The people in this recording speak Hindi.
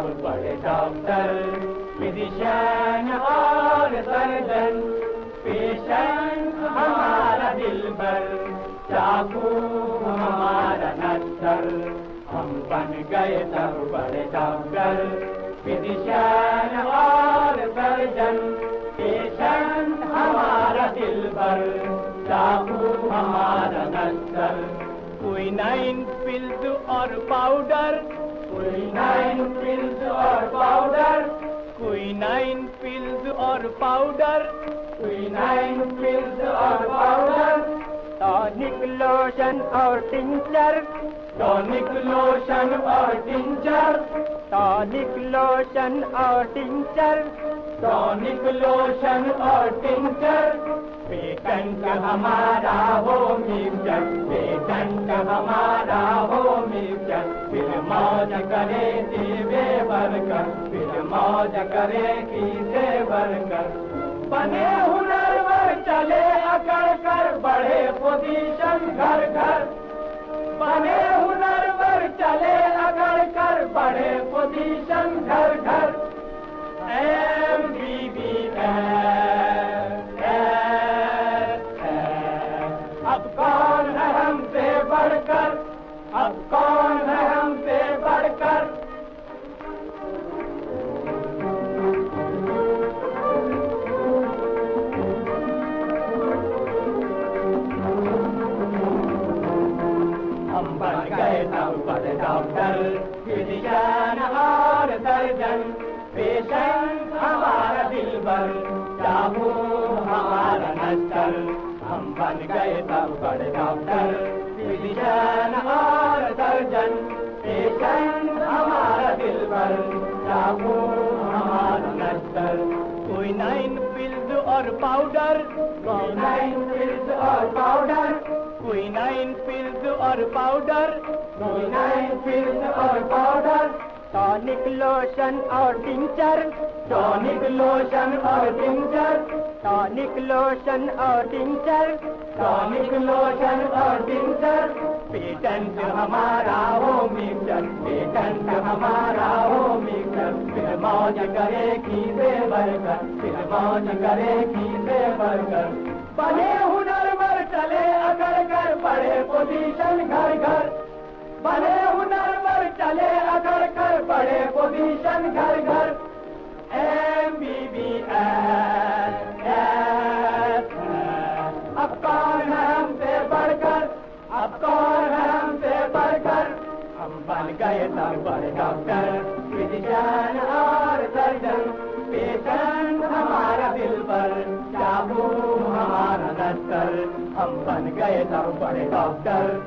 सब बड़े डॉक्टर, फिजिशियन और सर्जन, पेशेंट हमारा दिलबर, चाकू हमारा नस्तर। हम बन गए सब बड़े डॉक्टर, फिजिशियन और सर्जन, पेशेंट हमारा दिलबर, चाकू हमारा नस्तर। क्विनाइन पिल्स और पाउडर, क्विनाइन पिल्स और पाउडर, क्विनाइन पिल्स और पाउडर, क्विनाइन पिल्स और पाउडर। टॉनिक लोशन और टिंचर, टॉनिक लोशन और टिंचर, टॉनिक लोशन और टिंचर, टॉनिक लोशन और टिंचर। पेटेंट हमारा हो मिक्सचर, पेटेंट हमारा हो मिक्सचर। फिर मौज करे देवे बरकर, फिर मौज करे कीसे बरकर। बने हुनरवर चले अकड़ कर, बढ़े पोजीशन घर घर। बने हुनरवर चले अकड़ कर, बढ़े पोजीशन घर घर। अब कौन है हमसे बढ़कर, अब कौन है हमसे बढ़कर। हम बन गए सब बड़े डॉक्टर, फिजिशियन और सर्जन, पेशेंट हमारा दिलबर, चाकू हमारा नस्तर। हम बन गए सब बड़े डॉक्टर, फिजिशियन और सर्जन, पेशेंट हमारा दिलबर, चाकू हमारा नस्तर। क्विनाइन पिल्स और पाउडर, क्विनाइन पिल्स और पाउडर, क्विनाइन पिल्स और पाउडर, क्विनाइन पिल्स और पाउडर। टॉनिक लोशन और टिंचर, टॉनिक लोशन और टिंचर, टॉनिक लोशन और टिंचर, टॉनिक लोशन और टिंचर। पेटेंट हमारा हो मिक्सचर, पेटेंट हमारा हो मिक्सचर। फिर मौज करे कीसे बरकर, फिर मौज करे कीसे बरकर। बने हुनरवर चले अकड़ कर, बढ़े पोजीशन घर घर। बने हुनरवर चले अकड़ कर, बढ़े पोजीशन घर घर। MBBS, अब कौन है हमसे बढ़कर, अब कौन है हमसे बढ़कर। हम बन गए सब बड़े डॉक्टर, फिजिशियन और सर्जन, पेशेंट हमारा दिलबर, चाकू हमारा नस्तर। हम बन गए सब बड़े डॉक्टर,